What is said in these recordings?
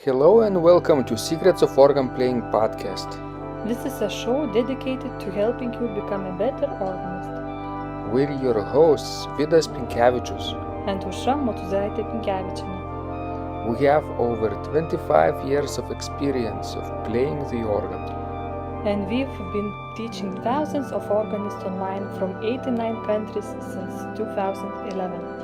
Hello and welcome to Secrets of Organ Playing podcast. This is a show dedicated to helping you become a better organist. We're your hosts, Vidas And Aušra Motuzaitė Pinkevičienė. We have over 25 years of experience of playing the organ. And we've been teaching thousands of organists online from 89 countries since 2011.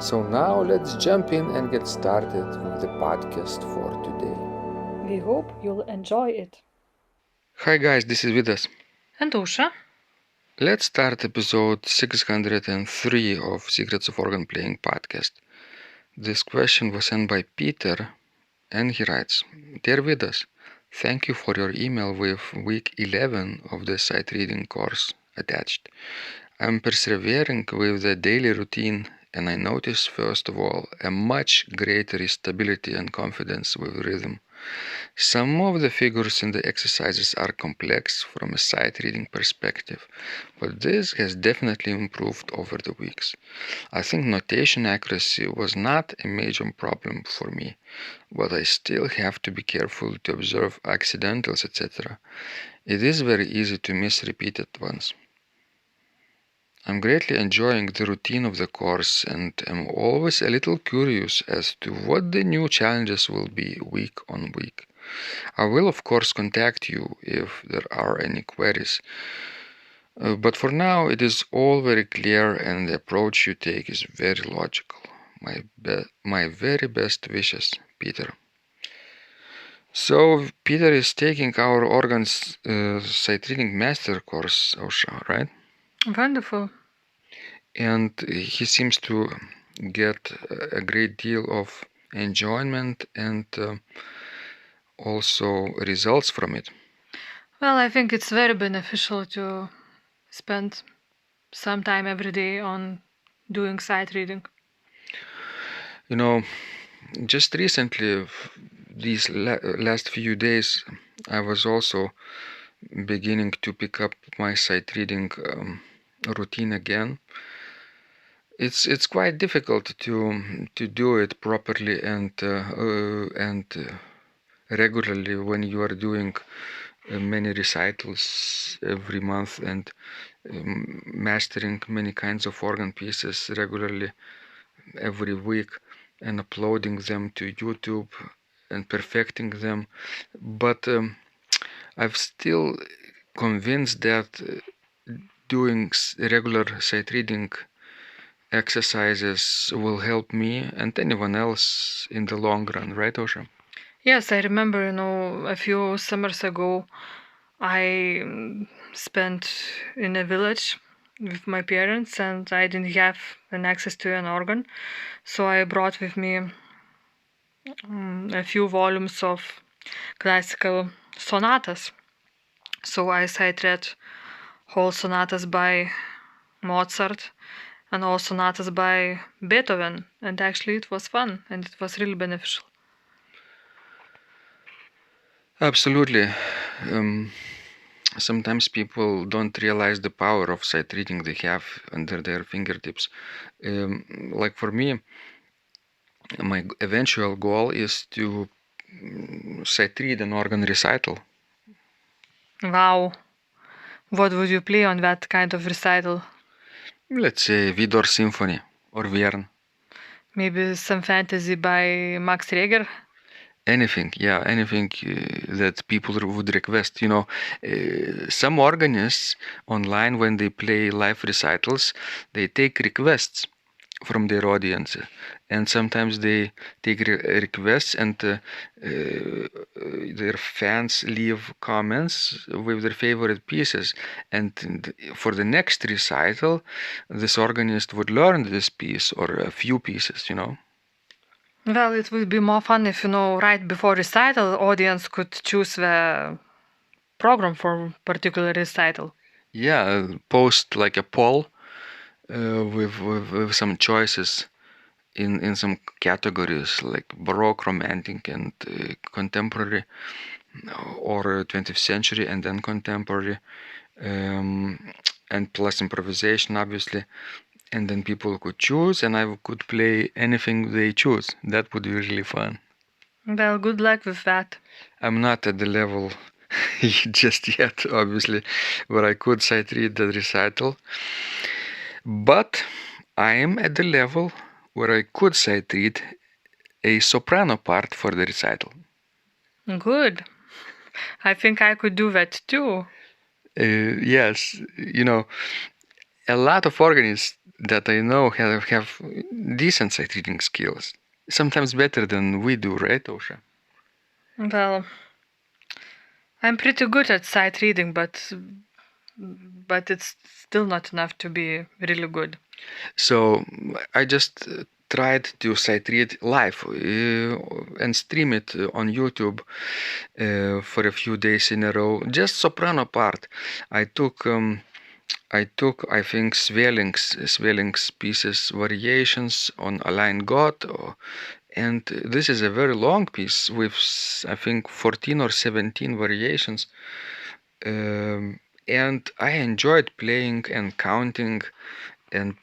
So now let's jump in and get started with the podcast for today. We hope you'll enjoy it. Hi guys, this is Vidas. And Aušra. Let's start episode 603 of Secrets of Organ Playing podcast. This question was sent by Pieter and he writes, Dear Vidas, thank you for your email with week 11 of the sight reading course attached. I'm persevering with the daily routine and I notice first of all a much greater stability and confidence with rhythm. Some of the figures in the exercises are complex from a sight reading perspective, but this has definitely improved over the weeks. I think notation accuracy was not a major problem for me, but I still have to be careful to observe accidentals, etc. It is very easy to miss repeated ones. I'm greatly enjoying the routine of the course and am always a little curious as to what the new challenges will be week on week. I will of course contact you if there are any queries. But for now it is all very clear and the approach you take is very logical. My very best wishes, Pieter. So Pieter is taking our organs sight reading master course, Aušra, right? Wonderful. And he seems to get a great deal of enjoyment and also results from it. Well, I think it's very beneficial to spend some time every day on doing sight reading. You know, just recently, these last few days, I was also beginning to pick up my sight reading routine again. It's quite difficult to do it properly and regularly when you are doing many recitals every month and mastering many kinds of organ pieces regularly every week and uploading them to YouTube and perfecting them. But I'm still convinced that doing regular sight reading exercises will help me and anyone else in the long run, right, Aušra? Yes, I remember, a few summers ago, I spent in a village with my parents and I didn't have an access to an organ. So I brought with me a few volumes of classical sonatas. So I sight read whole sonatas by Mozart and all sonatas by Beethoven. And actually it was fun and it was really beneficial. Absolutely. Sometimes people don't realize the power of sight reading they have under their fingertips. Like for me, my eventual goal is to sight read an organ recital. Wow. What would you play on that kind of recital? Let's say Vidor Symphony or Vierne. Maybe some fantasy by Max Reger? Anything that people would request. Some organists online, when they play live recitals, they take requests from their audience, and sometimes they take requests and their fans leave comments with their favorite pieces, and for the next recital this organist would learn this piece or a few pieces. Well, it would be more fun if, right before recital, audience could choose the program for particular recital. Yeah, post like a poll with some choices in some categories like Baroque, Romantic, and contemporary, or 20th century and then contemporary, and plus improvisation, obviously. And then people could choose, and I could play anything they choose. That would be really fun. Well, good luck with that. I'm not at the level just yet, obviously, where I could sight read the recital, but I am at the level where I could sight read a soprano part for the recital. Good. I think I could do that too. Yes, a lot of organists that I know have decent sight reading skills. Sometimes better than we do, right, Osha? Well, I'm pretty good at sight reading, but it's still not enough to be really good. So I just tried to sight read live and stream it on YouTube for a few days in a row. Just soprano part. I took I think Svelling's pieces variations on Align God, and this is a very long piece with I think 14 or 17 variations. And I enjoyed playing and counting and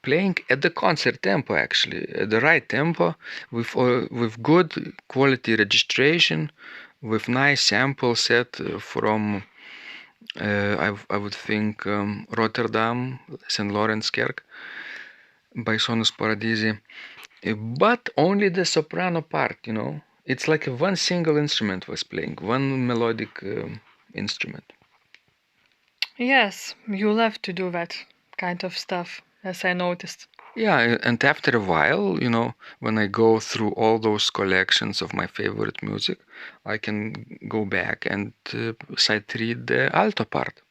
playing at the concert tempo, actually, at the right tempo, with good quality registration, with nice sample set from I would think Rotterdam, St. Lawrence Kerk by Sonus Paradisi, but only the soprano part. It's like one single instrument was playing, one melodic instrument. Yes, you love to do that kind of stuff, as I noticed. Yeah, and after a while, when I go through all those collections of my favorite music, I can go back and sight read the alto part.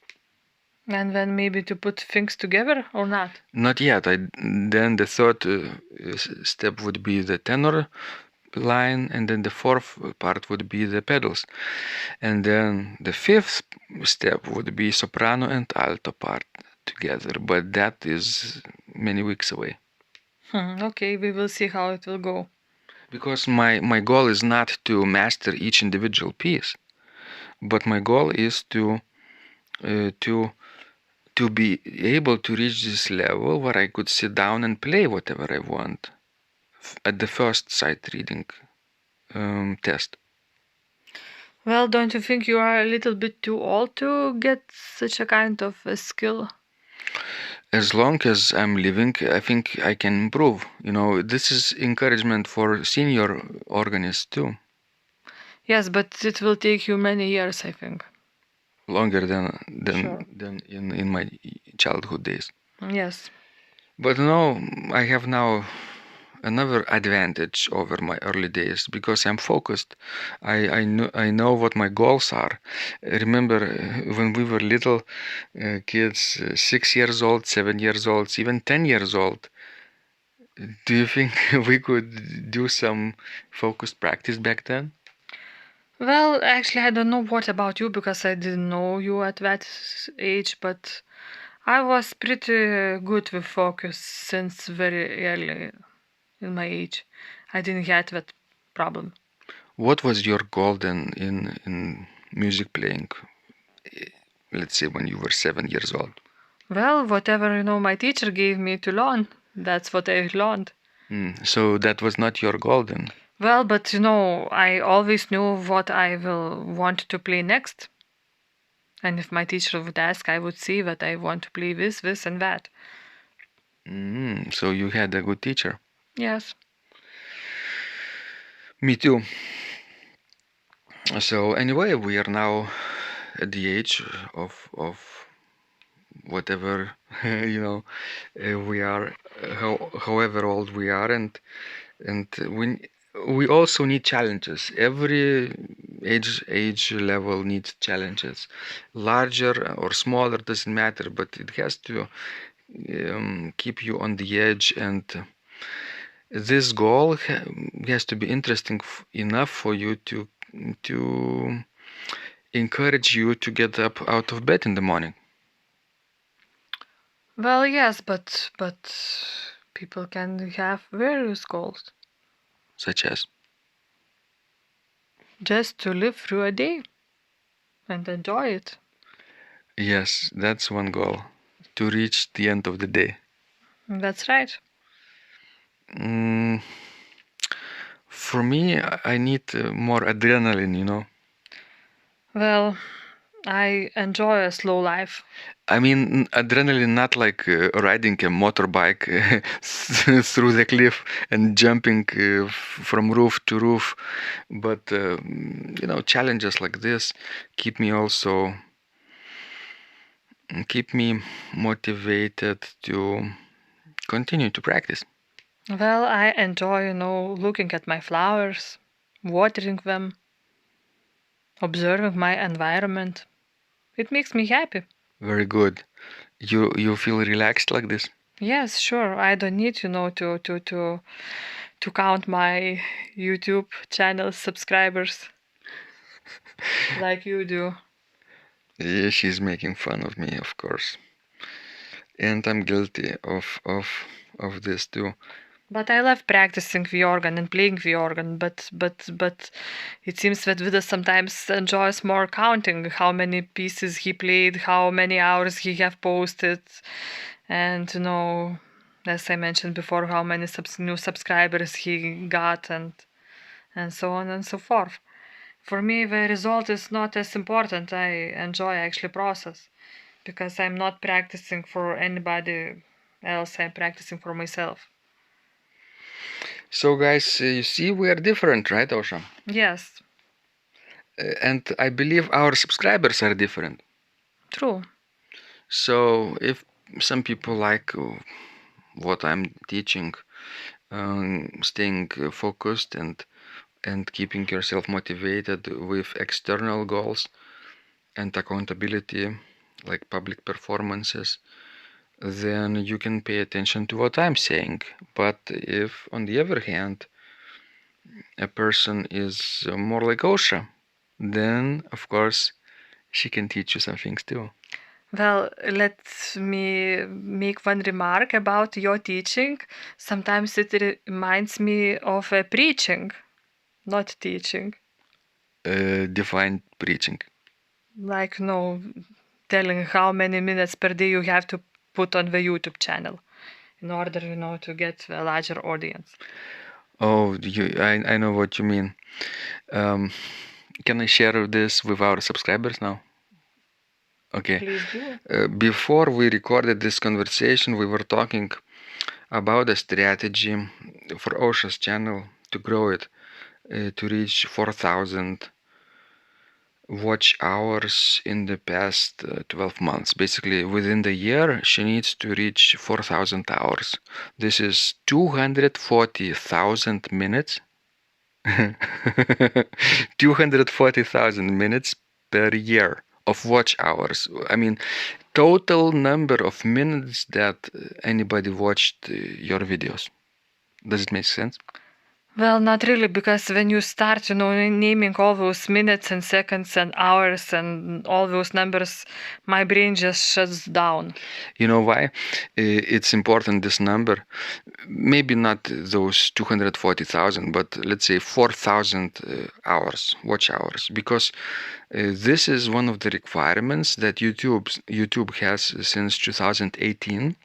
And then maybe to put things together or not? Not yet. Then the third step would be the tenor line, and then the fourth part would be the pedals, and then the fifth step would be soprano and alto part together. But that is many weeks away. Okay, we will see how it will go. Because my goal is not to master each individual piece, but my goal is to uh, to to be able to reach this level where I could sit down and play whatever I want at the first sight reading test. Well, don't you think you are a little bit too old to get such a kind of a skill? As long as I'm living, I think I can improve. This is encouragement for senior organists too, Yes, but it will take you many years, I think. longer than Sure. than in my childhood days. Yes. But no, I have now another advantage over my early days because I'm focused. I know what my goals are. Remember when we were little kids, 6 years old, 7 years old, even 10 years old. Do you think we could do some focused practice back then? Well, actually, I don't know what about you because I didn't know you at that age, but I was pretty good with focus since very early in my age. I didn't have that problem. What was your goal then in music playing? eh, Let's say when you were 7 years old. Well, whatever my teacher gave me to learn, that's what I learned. So that was not your goal then. Well, but I always knew what I will want to play next. And if my teacher would ask, I would see that I want to play this, and that. So you had a good teacher. Yes. Me too. So anyway, we are now at the age of whatever we are, however old we are, and we also need challenges. Every age level needs challenges, larger or smaller doesn't matter, but it has to keep you on the edge, and this goal has to be interesting enough for you to encourage you to get up out of bed in the morning. Well, yes, but people can have various goals. Such as, Just to live through a day and enjoy it. yes, that's one goal, to reach the end of the day. That's right. Mm, For me, I need more adrenaline. Well, I enjoy a slow life. I mean, adrenaline, not like riding a motorbike through the cliff and jumping from roof to roof, but challenges like this keep me motivated to continue to practice. Well, I enjoy, looking at my flowers, watering them, observing my environment. It makes me happy. Very good. You feel relaxed like this? Yes, sure. I don't need, to count my YouTube channel subscribers like you do. Yeah, she's making fun of me, of course, and I'm guilty of this too. But I love practicing the organ and playing the organ. But it seems that Vidas sometimes enjoys more counting how many pieces he played, how many hours he have posted, and as I mentioned before, how many new subscribers he got, and so on and so forth. For me, the result is not as important. I enjoy actually process because I'm not practicing for anybody else. I'm practicing for myself. So, guys, you see, we are different, right, Osha? Yes, And I believe our subscribers are different. true. So, if some people like what I'm teaching, staying focused and keeping yourself motivated with external goals and accountability, like public performances, then you can pay attention to what I'm saying. But if, on the other hand, a person is more like Osha, then of course she can teach you some things too. Well, let me make one remark about your teaching. Sometimes it reminds me of a preaching, not teaching. Define preaching. Like, telling how many minutes per day you have to put on the YouTube channel in order, to get a larger audience. Oh, I know what you mean. Um, can I share this with our subscribers now? Okay. Please do. Before we recorded this conversation, we were talking about a strategy for Osha's channel to grow it to reach 4,000 watch hours in the past 12 months. Basically, within the year, she needs to reach 4,000 hours. This is 240,000 minutes. 240,000 minutes per year of watch hours. I mean, total number of minutes that anybody watched your videos. Does it make sense? Well, not really, because when you start, naming all those minutes and seconds and hours and all those numbers, my brain just shuts down. You know why? It's important, this number. Maybe not those 240,000, but let's say 4,000 hours, watch hours, because this is one of the requirements that YouTube has since 2018.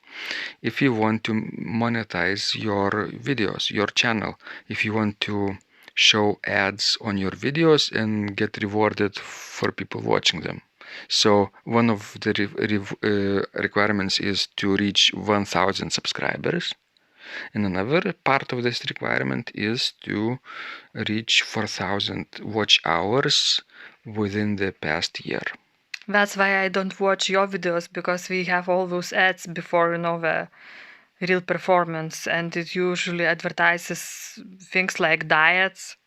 If you want to monetize your videos, your channel, if you want to show ads on your videos and get rewarded for people watching them. So one of the requirements is to reach 1,000 subscribers. And another part of this requirement is to reach 4,000 watch hours within the past year. That's why I don't watch your videos, because we have all those ads before, the real performance, and it usually advertises things like diets.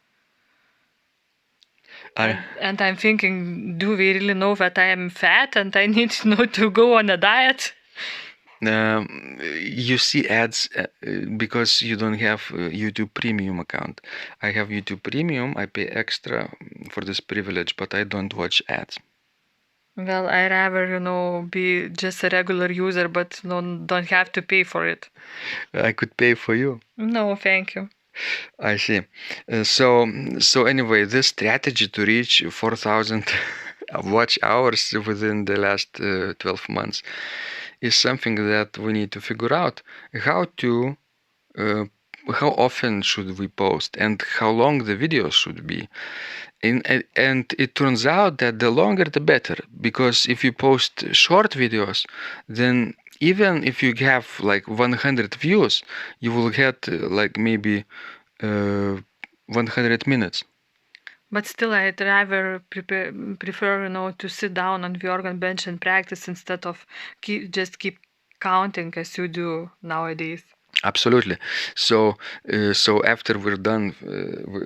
And I'm thinking, do we really know that I am fat and I need to go on a diet? You see ads because you don't have a YouTube Premium account. I have YouTube Premium. I pay extra for this privilege, but I don't watch ads. Well, I rather, be just a regular user, but don't have to pay for it. I could pay for you. No, thank you. I see. So anyway, this strategy to reach 4,000 watch hours within the last 12 months is something that we need to figure out how to how often should we post and how long the videos should be. And it turns out that the longer the better, because if you post short videos, then even if you have like 100 views, you will get like maybe 100 minutes. But still, I'd rather prefer, to sit down on the organ bench and practice instead of just keep counting as you do nowadays. Absolutely. So after we're done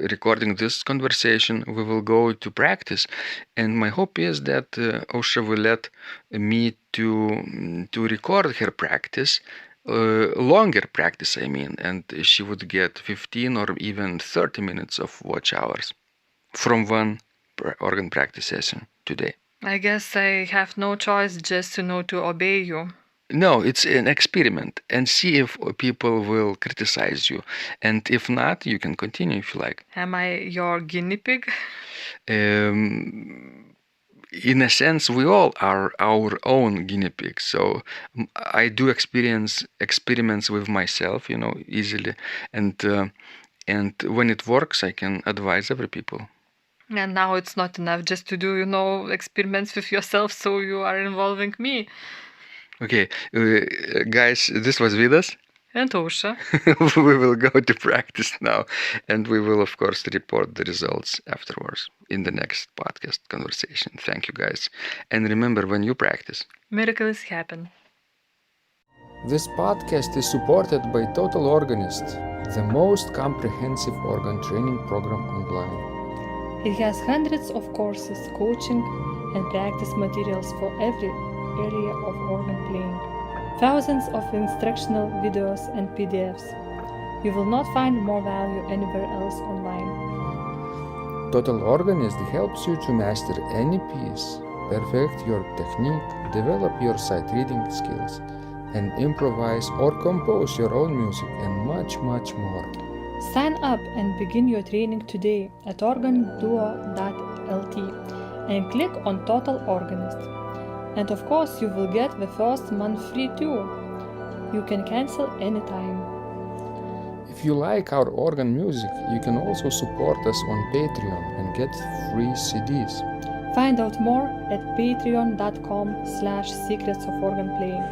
recording this conversation, we will go to practice, and my hope is that Ausra will let me to record her practice, longer practice, I mean, and she would get 15 or even 30 minutes of watch hours from one organ practice session today. I guess I have no choice just to obey you. No, it's an experiment and see if people will criticize you. And if not, you can continue if you like. Am I your guinea pig? In a sense, we all are our own guinea pigs. So I do experiments with myself, easily. And when it works, I can advise other people. And now it's not enough just to do, experiments with yourself, so you are involving me. Okay, guys, this was Vidas. And Ausra. We will go to practice now, and we will, of course, report the results afterwards in the next podcast conversation. Thank you, guys. And remember, when you practice, miracles happen. This podcast is supported by Total Organist, the most comprehensive organ training program online. It has hundreds of courses, coaching, and practice materials for every area of organ playing. Thousands of instructional videos and PDFs. You will not find more value anywhere else online. Total Organist helps you to master any piece, perfect your technique, develop your sight reading skills, and improvise or compose your own music and much, much more. Sign up and begin your training today at organduo.lt and click on Total Organist. And of course, you will get the first month free too. You can cancel anytime. If you like our organ music, you can also support us on Patreon and get free CDs. Find out more at patreon.com/secrets of organ playing.